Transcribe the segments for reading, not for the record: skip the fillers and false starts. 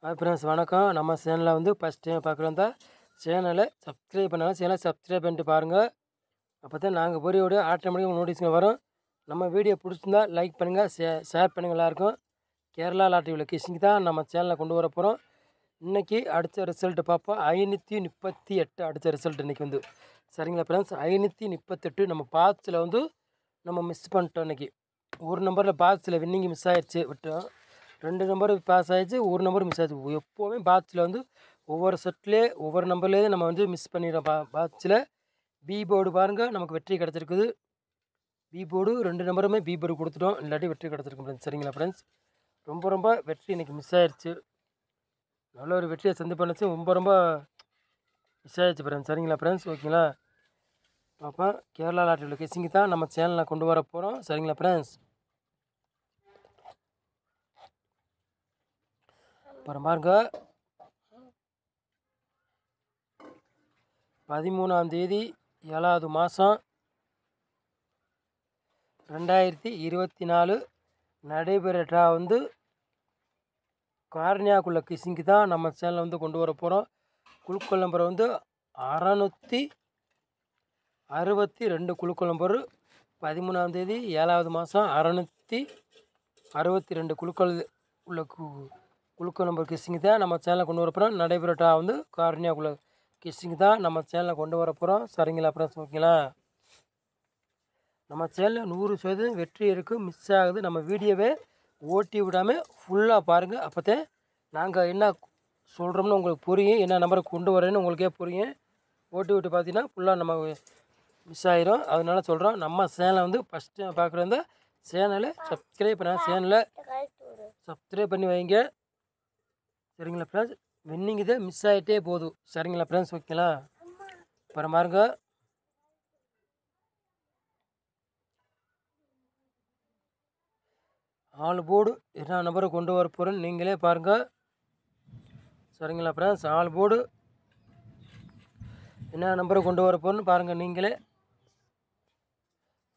Hi friends, வணக்கம். நம்ம சேனலை வந்து ஃபஸ்ட் டைம் பார்க்குறோம் தான் சேனலை சப்ஸ்கிரைப் பண்ணாலும் சேனலை சப்ஸ்கிரைப் பண்ணிட்டு பாருங்கள். அப்போ தான் நாங்கள் வீடியோட ஆட்டோமேட்டிக்காக நோட்டிஃபிகேஷன் வரும். நம்ம வீடியோ பிடிச்சிருந்தா லைக் பண்ணுங்கள், ஷேர் பண்ணுங்கள். எல்லாருக்கும் கேரளா லாட்டரியில் கிஷிங் தான் நம்ம சேனலில் கொண்டு வர போகிறோம். இன்றைக்கி அடித்த ரிசல்ட்டு பார்ப்போம். 538 அடித்த ரிசல்ட் இன்றைக்கி வந்து. சரிங்களா ஃப்ரெண்ட்ஸ், 538 நம்ம பாக்ஸில் வந்து நம்ம மிஸ் பண்ணிட்டோம். இன்றைக்கி ஒரு நம்பரில் பாக்ஸில் வின்னிங் மிஸ் ஆகிடுச்சு, விட்டோம். 2 நம்பர் பாஸ் ஆகிடுச்சு, ஒரு நம்பர் மிஸ் ஆகிடுச்சு. எப்போவுமே பாக்ஸில் வந்து ஒவ்வொரு செட்லேயே ஒவ்வொரு நம்பர்லேயே நம்ம வந்து மிஸ் பண்ணிடுறோம். பாக்ஸில் பி போர்டு பாருங்கள், நமக்கு வெற்றி கிடச்சிருக்குது. பி போர்டு 2 நம்பருமே பி போர்டு கொடுத்துட்டோம், இல்லாட்டி வெற்றி கிடச்சிருக்கு ஃப்ரெண்ட்ஸ். சரிங்களா ஃப்ரெண்ட்ஸ், ரொம்ப வெற்றி இன்றைக்கி மிஸ் ஆகிடுச்சு. நல்ல ஒரு வெற்றியை சந்தி பண்ணிச்சு, ரொம்ப மிஸ் ஆகிடுச்சு ஃப்ரெண்ட்ஸ். சரிங்களா ஃப்ரெண்ட்ஸ், ஓகேங்களா. அப்போ கேரளா லாட்டரியில் கிஷிங் தான் நம்ம சேனலில் கொண்டு வர போகிறோம். சரிங்களா ஃப்ரெண்ட்ஸ். அப்புறம் பாருங்க, 13ஆம் தேதி 7வது மாதம் 2024 நடைபெற ட்ரா வந்து கார்னியாக்குள்ள கிஷிங்கு தான் நம்ம சேனலில் வந்து கொண்டு வர போகிறோம். குழுக்கள் நம்பர் வந்து 662 குழுக்கள் நம்பர். 13ஆம் தேதி 7வது மாதம் 662 குழுக்கள் உள்ள குழுக்கள் நம்பர் கிஷிங் தான் நம்ம சேனலில் கொண்டு வர போகிறோம். நடைபெற ட்ரா வந்து கார்னியாக்குள்ள கிஷிங் தான் நம்ம சேனலில் கொண்டு வர போகிறோம். சரிங்களா ஃப்ரெண்ட்ஸ், ஓகேங்களா. நம்ம சேனலில் 100% வெற்றி இருக்குது, மிஸ் ஆகுது. நம்ம வீடியோவே ஓட்டி விடாமல் ஃபுல்லாக பாருங்கள். அப்போதான் நாங்கள் என்ன சொல்கிறோம்னு உங்களுக்கு புரியும், என்ன நம்பரை கொண்டு வரேன்னு உங்களுக்கே புரியும். ஓட்டி விட்டு பார்த்தீங்கன்னா ஃபுல்லாக நம்ம மிஸ் ஆகிரும். அதனால சொல்கிறோம், நம்ம சேனலை வந்து ஃபஸ்ட் டைம் பார்க்குறதா சேனலை சப்ஸ்கிரைப் பண்ண சேனலை சப்ஸ்கிரைப் பண்ணி வைங்க. சரிங்களா ஃப்ரெண்ட்ஸ், வின்னிங் இதை மிஸ் ஆகிட்டே போதும். சரிங்களா ஃப்ரெண்ட்ஸ், ஓகேங்களா. அப்புறம் பாருங்க, ஆல் போர்டு என்ன நம்பரை கொண்டு வர போகிறேன்னு நீங்களே பாருங்கள். சரிங்களா ஃப்ரெண்ட்ஸ், ஆல் போர்டு என்ன நம்பரை கொண்டு வர போகிறேன்னு பாருங்கள் நீங்களே.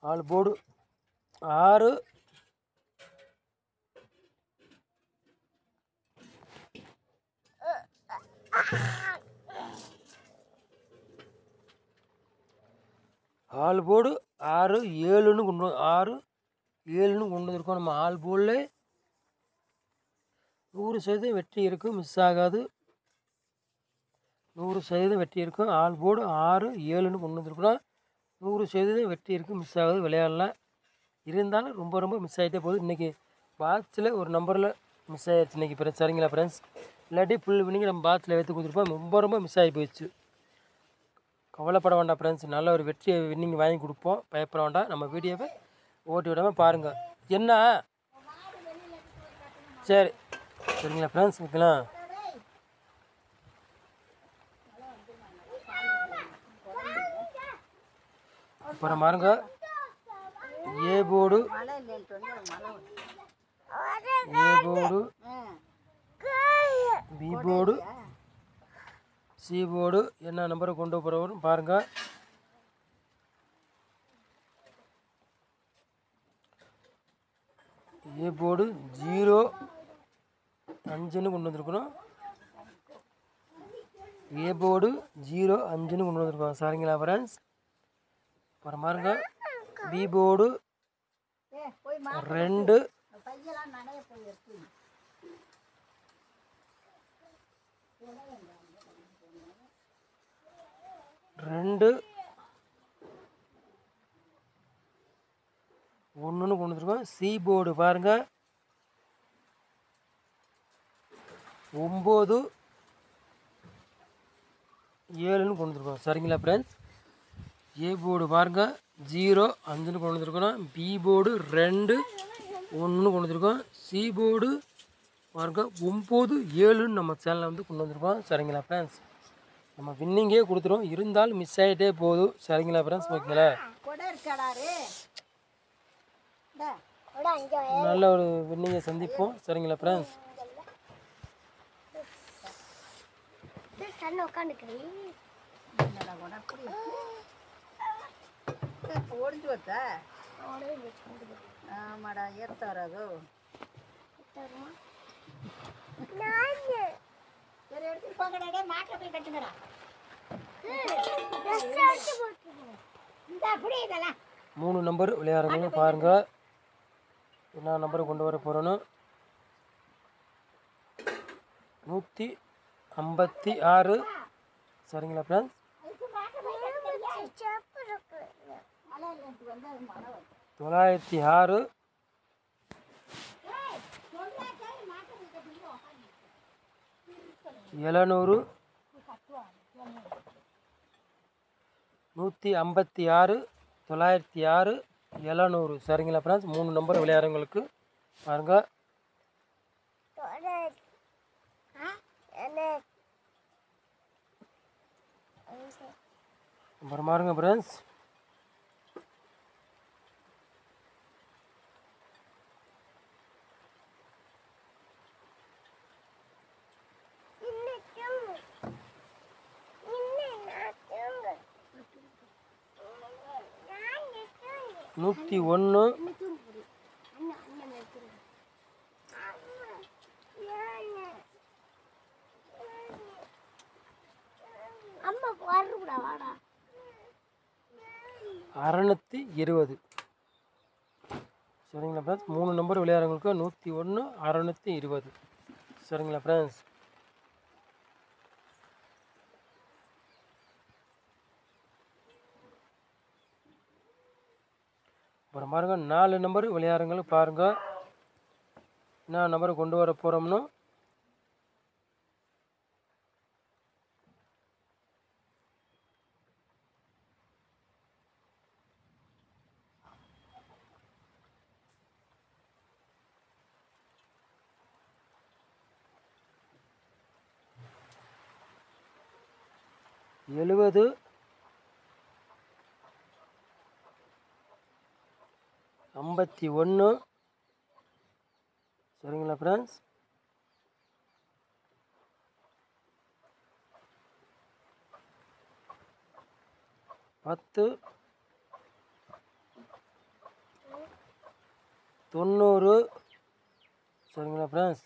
ஆல் போர்டு 6 ஆல் போர்டு 6 7ன்னு கொண்டு 6 7ன்னு கொண்டு வந்திருக்கோம். நம்ம ஆல் போர்டில் 100% வெற்றி இருக்கும், மிஸ் ஆகாது. 100% வெற்றி இருக்கும். ஆல் போர்டு 6 7ன்னு கொண்டு வந்திருக்கிறோம். 100% வெற்றி இருக்குது, மிஸ் ஆகாது. விளையாடலாம். இருந்தாலும் ரொம்ப மிஸ் ஆகிட்டே போகுது. இன்றைக்கி பாக்ஸில் ஒரு நம்பரில் மிஸ் ஆகிடுச்சு இன்றைக்கி ஃப்ரெண்ட்ஸ். சரிங்களா ஃப்ரெண்ட்ஸ், இல்லாட்டி ஃபுல் வின்னிங் நம்ம பாக்ஸில் எடுத்து கொடுத்துருப்போம். ரொம்ப மிஸ் ஆகி போயிடுச்சு. கவலைப்பட வேண்டாம் ஃப்ரெண்ட்ஸ், நல்ல ஒரு வெற்றியை வின்னிங் வாங்கி கொடுப்போம். பயப்பட வேண்டாம். நம்ம வீடியோவை ஓட்டி விடாமல் பாருங்கள். என்ன சரி, சரிங்களா ஃப்ரெண்ட்ஸ், ஓகேங்களா. அப்புறம் பாருங்க, A board B board C board என்ன நம்பரை கொண்டு போகிறவரும் பாருங்கள். ஏ போர்டு 0 5ன்னு கொண்டு வந்திருக்கணும். ஏ போர்டு 0 5ன்னு கொண்டு வந்திருக்கோம். சரிங்களா ஃப்ரெண்ட்ஸ். அப்புறம் பாருங்க, பி போர்டு 2 1ன்னு கொண்டு வந்திருக்கோம். சி போர்டு பாருங்கள் 9 7ன்னு கொண்டு வந்திருக்கோம். சரிங்களா ஃப்ரெண்ட்ஸ். ஏ போர்டு பாருங்கள் 0 5ன்னு கொண்டு வந்திருக்கோம். பி போர்டு 2 1ன்னு கொண்டு வந்திருக்கோம். சி போர்டு பாருங்கள் 9 7ன்னு நம்ம சேனலில் வந்து கொண்டு வந்திருக்கோம். சரிங்களா ஃப்ரெண்ட்ஸ், நம்ம வின்னிங்கே கொடுத்துருவோம், இருந்தாலும் மிஸ் ஆகிட்டே போதும். சரிங்களா ஃப்ரெண்ட்ஸ், ஓகேங்களா. நல்ல ஒரு வின்னிங்கை சந்திப்போம். சரிங்களா ஃப்ரெண்ட்ஸ். ஓடிஞ்சு வச்சா ஆமாடா ஏற்ற வராதோ போங்கடா மாட்டை போய் கட்டுங்கடா இந்த அப்படி இதெல்லாம் 3 நம்பர் விளையாடுறவங்க பாருங்கள் என்ன நம்பரை கொண்டு வர போகிறோன்னு. 156. சரிங்களா ஃப்ரெண்ட்ஸ்? 906. 700. 156. 906. 700. சரிங்களா ஃப்ரெண்ட்ஸ்? 3 நம்பர் விளையாடுறவங்களுக்கு பாருங்கள். அப்புறம் பாருங்க ஃப்ரெண்ட்ஸ், நூற்றி ஒன்று. அறநூற்றி 20. சரிங்களா ஃப்ரெண்ட்ஸ்? 3 நம்பர் விளையாடுறவங்களுக்கு 101 620. சரிங்களா ஃப்ரெண்ட்ஸ்? அப்புறம் பாருங்கள் 4 நம்பர் விளையாடுறவங்களுக்கு பாருங்கள் என்ன நம்பரை கொண்டு வர போகிறோம்னு. எழுபது 51. சரிங்களா ஃப்ரெண்ட்ஸ்? பத்து 90. சரிங்களா ஃப்ரெண்ட்ஸ்?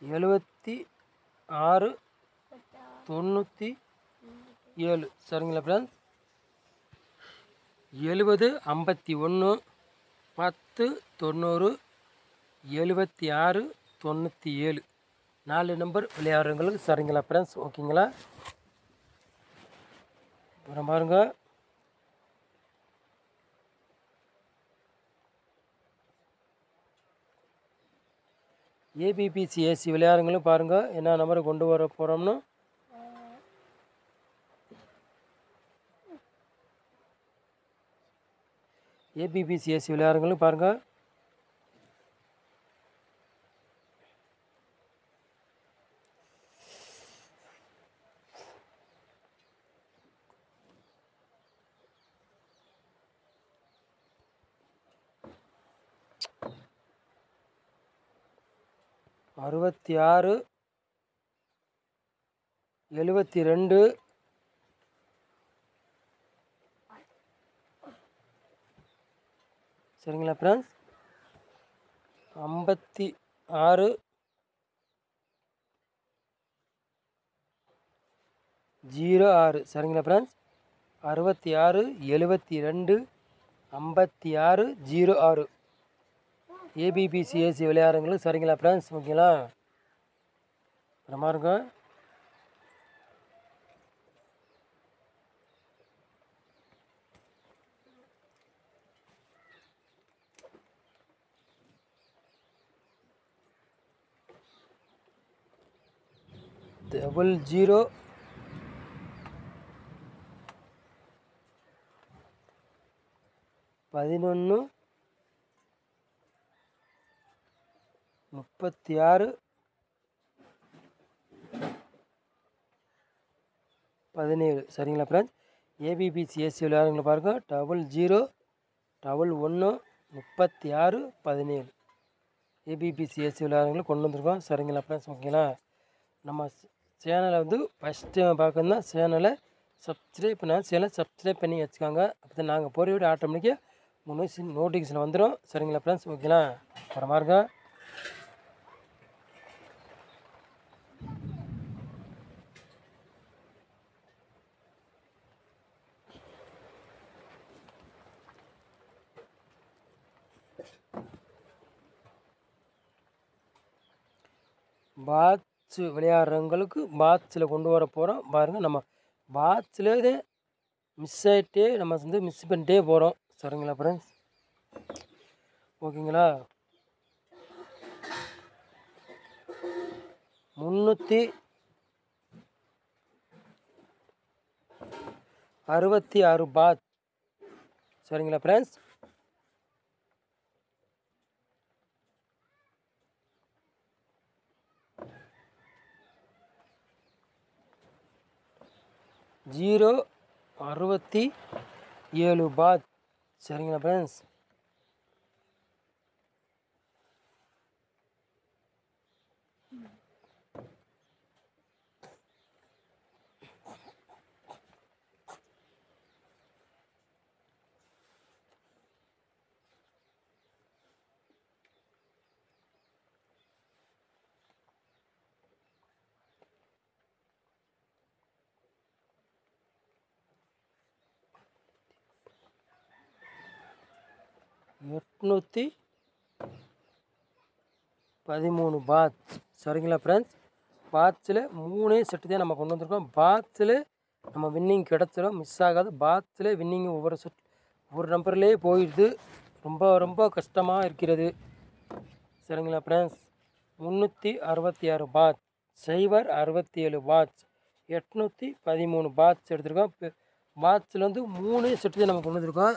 76 97. சரிங்களா ஃப்ரெண்ட்ஸ்? 70 51 10 90 76 97. 4 நம்பர் விளையாடுறவங்களுக்கு. சரிங்களா ஃப்ரெண்ட்ஸ்? ஓகேங்களா? அப்புறம் பாருங்கள், ஏபிபிசிஏசி விளையாடுறவங்களும் பாருங்கள் என்ன நம்பரை கொண்டு வர போகிறோம்னு. ஏபிபிசிஏசி விளையாடுறவங்களும் பாருங்கள். அறுபத்தி 6 72. சரிங்களா ஃப்ரெண்ட்ஸ்? 56 06. சரிங்களா ஃப்ரெண்ட்ஸ்? 66 72 56 06. ஏபிபிசிஏசி விளையாடுறவங்களுக்கு. சரிங்களா ஃப்ரெண்ட்ஸ்? ஓகேங்களா? பாருங்க, டபுள் 0 11 36 17. சரிங்களா ஃப்ரெண்ட்ஸ்? ஏபிபிசிஎஸ்சி விளையாடுறவங்களை பாருங்கள். 00 11 36 17. ஏபிபிசிஎஸ்சி விளையாடுறவங்களை கொண்டு வந்திருக்கோம். சரிங்களா ஃப்ரெண்ட்ஸ்? ஓகேங்களா? நம்ம சேனலை வந்து ஃபஸ்ட் டைம் பார்க்கணுன்னா சேனலை சப்ஸ்கிரைப் பண்ணால் சேனலை சப்ஸ்கிரைப் பண்ணி வச்சுக்கோங்க. அப்போ தான் நாங்கள் போகிற வீடியோ ஆட்டோமேட்டிக்காக நோட்டிஃபிகேஷன் வந்துடும். சரிங்களா ஃப்ரெண்ட்ஸ்? ஓகேங்களா? அப்புறம் பாருங்க, பாட்ஸ் விளையாடுறவங்களுக்கு பாட்ஸில் கொண்டு வர போகிறோம். பாருங்கள், நம்ம பாட்ஸில் மிஸ் ஆகிட்டே நம்ம வந்து மிஸ் பண்ணிட்டே போகிறோம். சரிங்களா ஃப்ரெண்ட்ஸ்? ஓகேங்களா? 366 பாத். சரிங்களா ஃப்ரெண்ட்ஸ்? ஜீரோ 67 பாத். சரிங்களா ஃப்ரெண்ட்ஸ்? எட்நூற்றி 13 பாத். சரிங்களா ஃப்ரெண்ட்ஸ்? பாத்ஸில் 3 செட்டு தான் நம்ம கொண்டு வந்திருக்கோம். பாத்ஸில் நம்ம வின்னிங் கிடச்சிடும், மிஸ் ஆகாது. பாத்ஸில் வின்னிங் ஒவ்வொரு செட் ஒவ்வொரு நம்பர்லேயே போயிடுது. ரொம்ப ரொம்ப கஷ்டமாக இருக்கிறது. சரிங்களா ஃப்ரெண்ட்ஸ்? 366 பாத், 067 பாத்ஸ், 813 பாத்ஸ் எடுத்திருக்கோம். பாத்ஸில் வந்து 3 செட்டு தான் நம்ம கொண்டு வந்திருக்கோம்,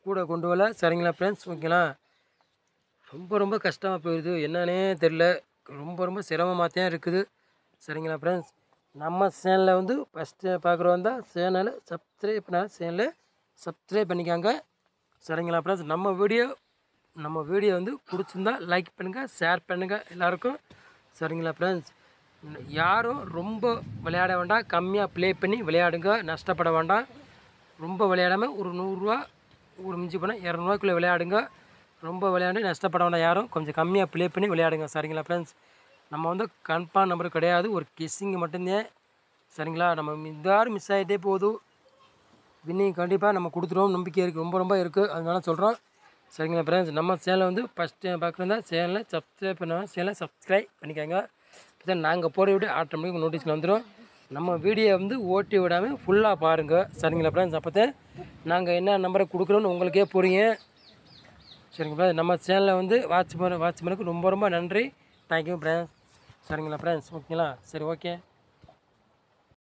கூட கொண்டு வரல. சரிங்களா ஃப்ரெண்ட்ஸ்? ஓகேங்களா? ரொம்ப ரொம்ப கஷ்டமாக போயிடுது, என்னன்னே தெரில. ரொம்ப ரொம்ப சிரமமாக தான் இருக்குது. சரிங்களா ஃப்ரெண்ட்ஸ்? நம்ம சேனலில் வந்து ஃபஸ்ட்டு பார்க்குறவங்க தான் சேனலை சப்ஸ்கிரைப் பண்ணால் சேனலை சப்ஸ்கிரைப் பண்ணிக்காங்க. சரிங்களா ஃப்ரெண்ட்ஸ்? நம்ம வீடியோ வந்து பிடிச்சிருந்தா லைக் பண்ணுங்கள், ஷேர் பண்ணுங்கள் எல்லாருக்கும். சரிங்களா ஃப்ரெண்ட்ஸ்? யாரும் ரொம்ப விளையாட வேண்டாம், கம்மியாக ப்ளே பண்ணி விளையாடுங்க, நஷ்டப்பட வேண்டாம். ரொம்ப விளையாடாமல் ஒரு 100 ரூபா, ஒரு மிஞ்சி போனால் 200 ரூபாய்க்குள்ளே விளையாடுங்க. ரொம்ப விளையாண்டு நஷ்டப்பட வேண்டாம் யாரும், கொஞ்சம் கம்மியாக ப்ளே பண்ணி விளையாடுங்க. சரிங்களா ஃப்ரெண்ட்ஸ்? நம்ம வந்து கன்ஃபார்ம் நம்பர் கிடையாது, ஒரு கெஸ்ஸிங் மட்டும்தான். சரிங்களா? நம்ம மிஸ் ஆகிட்டே போதும். வின்னிங் கண்டிப்பாக நம்ம கொடுத்துருவோம், நம்பிக்கை இருக்குது, ரொம்ப ரொம்ப இருக்குது. அதனால சொல்கிறோம். சரிங்களா ஃப்ரெண்ட்ஸ்? நம்ம சேனலை வந்து ஃபஸ்ட்டு பார்க்குறதா சேனலை சப்ஸ்கிரைப் பண்ணுவாங்க, சேனலை சப்ஸ்கிரைப் பண்ணிக்கோங்க. இப்போ தான் நாங்கள் போகிற வீடியோ ஆட்டோமேட்டிக் நோட்டீஸில் வந்துடும். நம்ம வீடியோ வந்து ஓட்டி விடாமல் ஃபுல்லாக பாருங்கள். சரிங்களா ஃப்ரெண்ட்ஸ்? அப்போ தான் நாங்கள் என்ன நம்பரை கொடுக்குறோன்னு உங்களுக்கே புரியும். சரிங்களா? நம்ம சேனலில் வந்து வாட்ச் பண்ணதுக்கு ரொம்ப ரொம்ப நன்றி. Thank you friends. சரிங்களா ஃப்ரெண்ட்ஸ்? ஓகேங்களா? சரி, ஓகே.